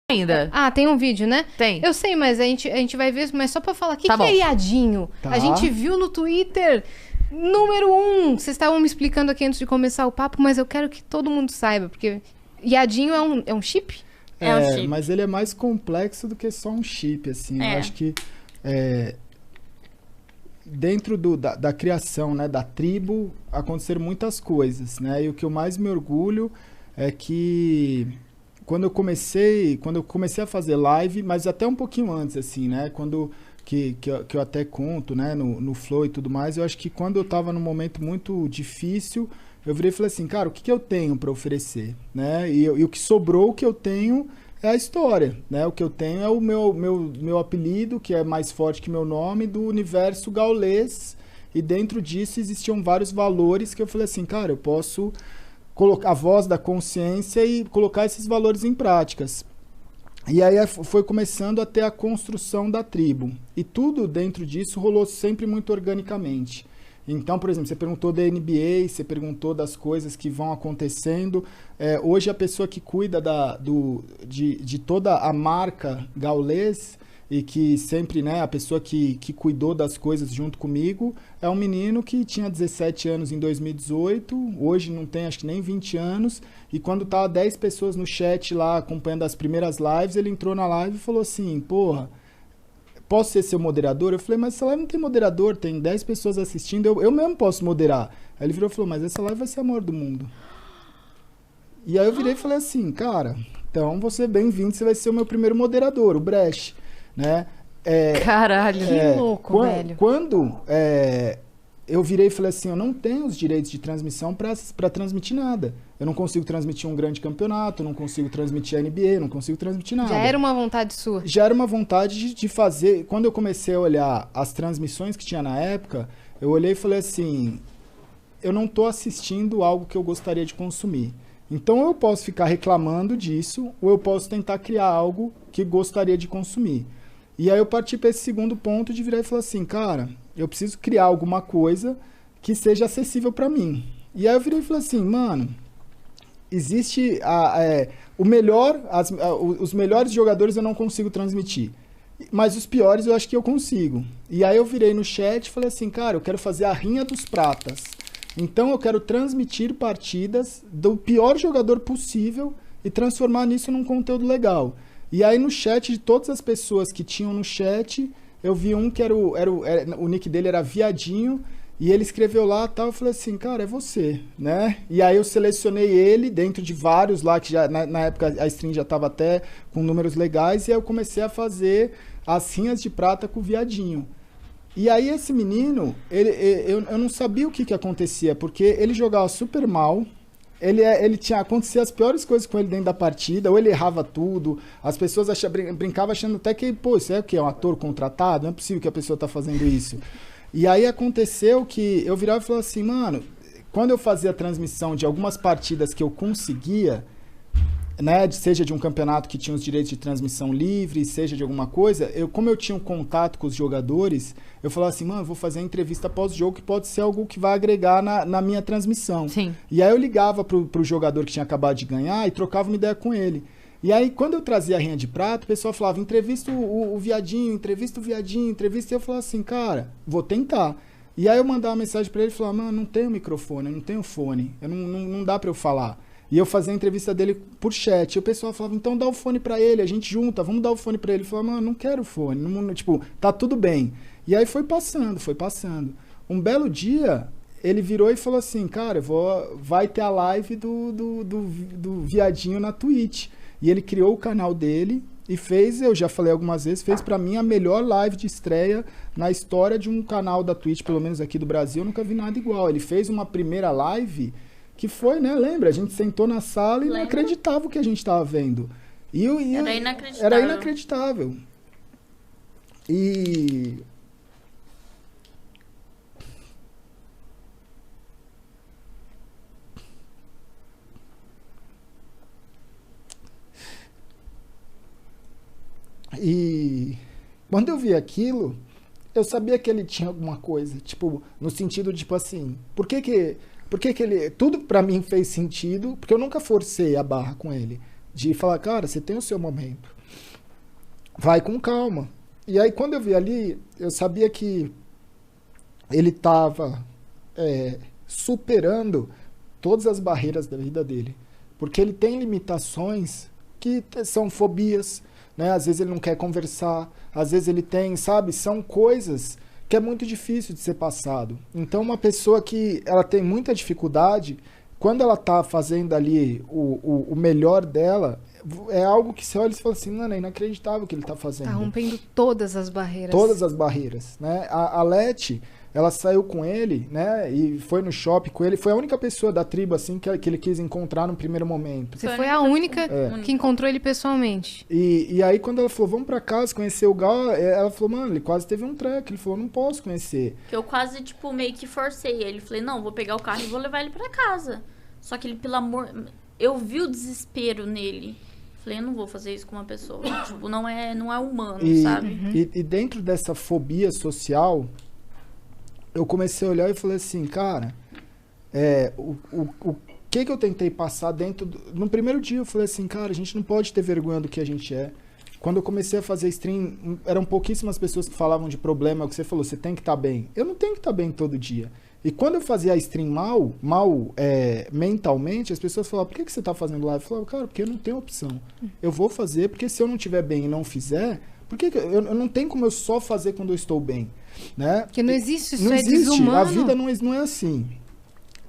ainda. Ah, tem um vídeo, né? Tem. Eu sei, mas a gente vai ver, mas só pra falar, o que Tá que é bom. iadinho? Tá. A gente viu no Twitter, número 1. Vocês estavam me explicando aqui antes de começar o papo, mas eu quero que todo mundo saiba, porque iadinho é um chip? É um chip. Mas ele é mais complexo do que só um chip, assim. É. Eu acho que dentro da criação, né, da tribo, aconteceram muitas coisas, né? E o que eu mais me orgulho é que quando eu comecei a fazer live, mas até um pouquinho antes, assim, né? Que eu até conto, né, no Flow e tudo mais, eu acho que quando eu tava num momento muito difícil, eu virei e falei assim, cara, o que eu tenho para oferecer, né? E o que sobrou, o que eu tenho é a história, né? O que eu tenho é o meu apelido, que é mais forte que meu nome, do universo gaulês, e dentro disso existiam vários valores que eu falei assim, cara, eu posso colocar a voz da consciência e colocar esses valores em práticas. E aí foi começando a ter a construção da tribo. E tudo dentro disso rolou sempre muito organicamente. Então, por exemplo, você perguntou da NBA, você perguntou das coisas que vão acontecendo. Hoje a pessoa que cuida de toda a marca gaulês e que sempre, né, a pessoa que cuidou das coisas junto comigo é um menino que tinha 17 anos em 2018, hoje não tem acho que nem 20 anos, e quando tava 10 pessoas no chat lá acompanhando as primeiras lives, ele entrou na live e falou assim, porra, posso ser seu moderador? Eu falei, mas essa live não tem moderador, tem 10 pessoas assistindo, eu mesmo posso moderar. Aí ele virou e falou, mas essa live vai ser a maior do mundo. E aí eu virei e falei assim, cara, então você é bem-vindo, você vai ser o meu primeiro moderador, o Brecht, né? Caralho. Que louco, velho. Quando eu virei e falei assim, eu não tenho os direitos de transmissão para transmitir nada. Eu não consigo transmitir um grande campeonato, eu não consigo transmitir a NBA, eu não consigo transmitir nada. Já era uma vontade sua? Já era uma vontade de fazer. Quando eu comecei a olhar as transmissões que tinha na época, eu olhei e falei assim, eu não estou assistindo algo que eu gostaria de consumir. Então eu posso ficar reclamando disso, ou eu posso tentar criar algo que gostaria de consumir. E aí eu parti para esse segundo ponto de virar e falar assim, cara, eu preciso criar alguma coisa que seja acessível para mim. E aí eu virei e falei assim, mano, existe os melhores jogadores eu não consigo transmitir, mas os piores eu acho que eu consigo. E aí eu virei no chat e falei assim, cara, eu quero fazer a rinha dos pratas. Então eu quero transmitir partidas do pior jogador possível e transformar nisso num conteúdo legal. E aí no chat, de todas as pessoas que tinham no chat, eu vi um que o nick dele era Viadinho, e ele escreveu lá e tal, eu falei assim, cara, é você, né? E aí eu selecionei ele dentro de vários lá, que já na época a stream já estava até com números legais, e aí eu comecei a fazer as rinhas de prata com o Viadinho. E aí esse menino, eu não sabia o que acontecia, porque ele jogava super mal, acontecia as piores coisas com ele dentro da partida, ou ele errava tudo, as pessoas brincavam achando até que, pô, isso é o quê? É um ator contratado? Não é possível que a pessoa tá fazendo isso. E aí aconteceu que eu virava e falava assim, mano, quando eu fazia a transmissão de algumas partidas que eu conseguia, né, seja de um campeonato que tinha os direitos de transmissão livre, seja de alguma coisa, como eu tinha um contato com os jogadores, eu falava assim, mano, vou fazer a entrevista pós-jogo que pode ser algo que vai agregar na minha transmissão. Sim. E aí eu ligava pro jogador que tinha acabado de ganhar e trocava uma ideia com ele. E aí, quando eu trazia a rinha de prata, o pessoal falava, entrevista o Viadinho, entrevista o Viadinho, entrevista, e eu falava assim, cara, vou tentar. E aí eu mandava uma mensagem pra ele e falava, mano, não tenho microfone, eu não tenho fone, não dá pra eu falar. E eu fazia a entrevista dele por chat. E o pessoal falava, então dá o fone pra ele, a gente junta, vamos dar o fone pra ele. Ele falava, mano, não quero fone, tipo, tá tudo bem. E aí foi passando. Um belo dia, ele virou e falou assim, cara, vai ter a live do Viadinho na Twitch. E ele criou o canal dele e fez, eu já falei algumas vezes, fez pra mim a melhor live de estreia na história de um canal da Twitch, pelo menos aqui do Brasil, eu nunca vi nada igual. Ele fez uma primeira live que foi, né, lembra? A gente sentou na sala e não acreditava o que a gente tava vendo. Era inacreditável. Era inacreditável. E quando eu vi aquilo, eu sabia que ele tinha alguma coisa, tipo, no sentido, tipo assim, por que ele, tudo pra mim fez sentido, porque eu nunca forcei a barra com ele, de falar, cara, você tem o seu momento. vai com calma. E aí, quando eu vi ali, eu sabia que ele estava superando todas as barreiras da vida dele. Porque ele tem limitações que são fobias, né? Às vezes ele não quer conversar, às vezes ele tem, sabe? São coisas que é muito difícil de ser passado. Então, uma pessoa que ela tem muita dificuldade, quando ela está fazendo ali o melhor dela, é algo que você olha e fala assim, mano, é inacreditável o que ele está fazendo. Tá rompendo todas as barreiras. Todas as barreiras, né? A Leti, ela saiu com ele, né? E foi no shopping com ele. Foi a única pessoa da tribo, assim, que ele quis encontrar no primeiro momento. Você foi a única que encontrou ele pessoalmente. E aí, quando ela falou, vamos pra casa conhecer o Gal, ela falou, mano, ele quase teve um treco. Ele falou, não posso conhecer. Que eu quase, tipo, meio que forcei ele. Falei, não, vou pegar o carro e vou levar ele pra casa. Só que ele, pelo amor... Eu vi o desespero nele. Falei, eu não vou fazer isso com uma pessoa. Tipo, não é humano, sabe? E dentro dessa fobia social, eu comecei a olhar e falei assim, cara, o que eu tentei passar dentro... No primeiro dia eu falei assim, cara, a gente não pode ter vergonha do que a gente é. Quando eu comecei a fazer stream, eram pouquíssimas pessoas que falavam de problema, o que você falou, você tem que estar bem. Eu não tenho que estar bem todo dia. E quando eu fazia a stream mal mentalmente, as pessoas falavam, por que você está fazendo live? Eu falava, cara, porque eu não tenho opção. Eu vou fazer, porque se eu não estiver bem e não fizer, eu não tenho como eu só fazer quando eu estou bem, né? Porque não existe, isso não é existe. desumano. A vida não é assim.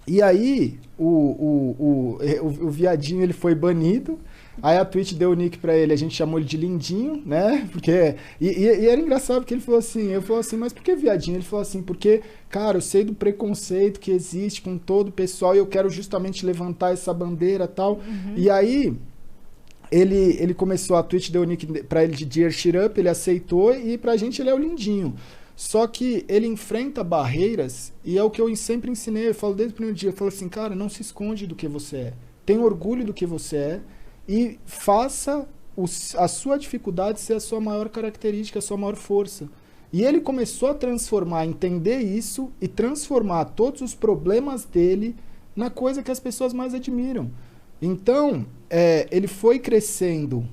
E aí, o viadinho, ele foi banido. Aí a Twitch deu o nick pra ele, a gente chamou ele de Lindinho, né? Porque, e era engraçado, porque ele falou assim, eu falei assim, mas por que viadinho? Ele falou assim, porque, cara, eu sei do preconceito que existe com todo o pessoal e eu quero justamente levantar essa bandeira e tal. E aí, ele começou, a Twitch deu o nick pra ele de Dear Shit Up, ele aceitou e pra gente ele é o Lindinho. Só que ele enfrenta barreiras e é o que eu sempre ensinei, eu falo desde o primeiro dia, eu falo assim, cara, não se esconde do que você é. Tenha orgulho do que você é. E faça a sua dificuldade ser a sua maior característica, a sua maior força. E ele começou a transformar, entender isso e transformar todos os problemas dele na coisa que as pessoas mais admiram. Então, ele foi crescendo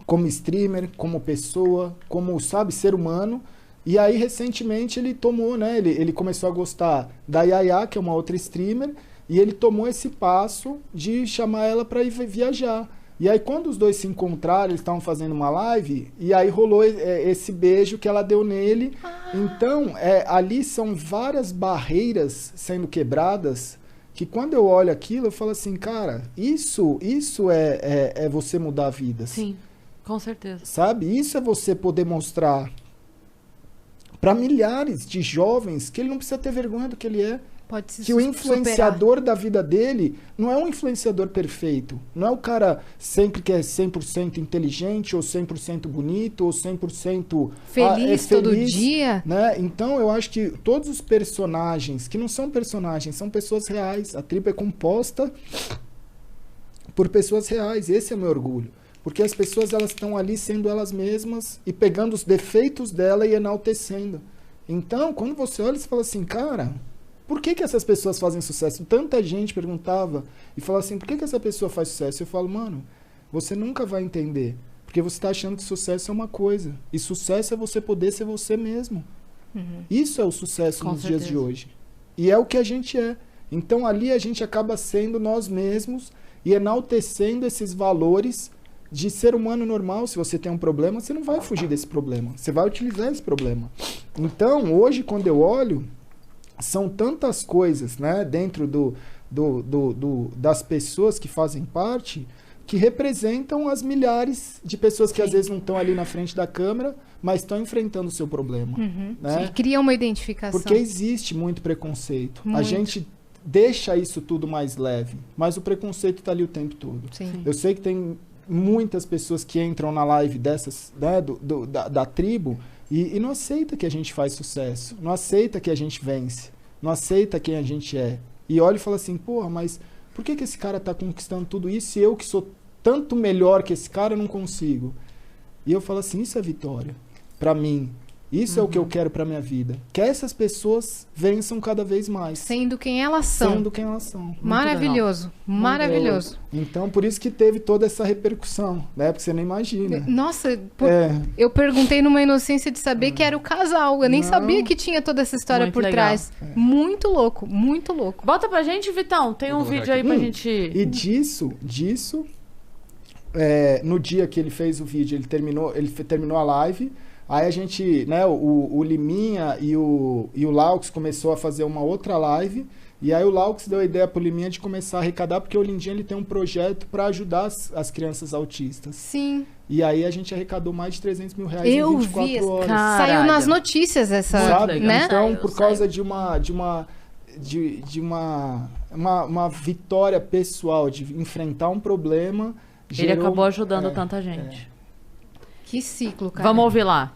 como streamer, como pessoa, como, sabe, ser humano. E aí, recentemente, ele tomou, né? Ele começou a gostar da Yaya, que é uma outra streamer, e ele tomou esse passo de chamar ela para ir viajar. E aí, quando os dois se encontraram, eles estavam fazendo uma live, e aí rolou esse beijo que ela deu nele. Então, ali são várias barreiras sendo quebradas, que quando eu olho aquilo, eu falo assim, cara, isso é você mudar a vida. Sim, com certeza. Sabe? Isso é você poder mostrar para milhares de jovens que ele não precisa ter vergonha do que ele é. Pode se que o influenciador da vida dele não é um influenciador perfeito. Não é o cara sempre que é 100% inteligente, ou 100% bonito, ou 100% feliz todo dia. Né? Então, eu acho que todos os personagens, que não são personagens, são pessoas reais. A tribo é composta por pessoas reais. Esse é o meu orgulho. Porque as pessoas, elas estão ali sendo elas mesmas e pegando os defeitos dela e enaltecendo. Então, quando você olha, você fala assim, cara... Por que essas pessoas fazem sucesso? Tanta gente perguntava e falava assim, por que essa pessoa faz sucesso? Eu falo, mano, você nunca vai entender. Porque você está achando que sucesso é uma coisa. E sucesso é você poder ser você mesmo. Isso é o sucesso nos dias de hoje. E é o que a gente é. Então ali a gente acaba sendo nós mesmos e enaltecendo esses valores de ser humano normal. Se você tem um problema, você não vai fugir desse problema. Você vai utilizar esse problema. Então, hoje, quando eu olho... São tantas coisas, né, dentro das pessoas que fazem parte, que representam as milhares de pessoas que às vezes não estão ali na frente da câmera, mas estão enfrentando o seu problema. Né? E cria uma identificação. Porque existe muito preconceito. A gente deixa isso tudo mais leve, mas o preconceito está ali o tempo todo. Sim. Eu sei que tem muitas pessoas que entram na live dessas, né, da tribo, e não aceita que a gente faz sucesso, não aceita que a gente vence, não aceita quem a gente é. E olha e fala assim, porra, mas por que esse cara tá conquistando tudo isso e eu que sou tanto melhor que esse cara não consigo? E eu falo assim, isso é vitória. Pra mim, Isso é o que eu quero pra minha vida. Que essas pessoas vençam cada vez mais. Sendo quem elas são. Sendo quem elas são. Maravilhoso. Maravilhoso. Então, por isso que teve toda essa repercussão, né? Porque você nem imagina. Nossa, É. eu perguntei numa inocência de saber que era o casal. Eu nem Não. sabia que tinha toda essa história Muito por legal. trás. Muito louco, muito louco. Bota pra gente, Vitão. Tem um Vou colocar vídeo aí aqui. pra gente... E disso, no dia que ele fez o vídeo, ele terminou a live. Aí a gente, né, o Liminha e o Laux começou a fazer uma outra live. E aí o Laux deu a ideia pro Liminha de começar a arrecadar, porque o Lindinha ele tem um projeto para ajudar as crianças autistas. Sim. E aí a gente arrecadou mais de 300 mil reais Eu em 24 vi. horas. Caralho. Saiu nas notícias essa, Sabe? legal. né? Então, Saiu, por causa de uma vitória pessoal, de enfrentar um problema... Ele gerou- acabou ajudando tanta gente. Que ciclo, cara. Vamos ouvir lá.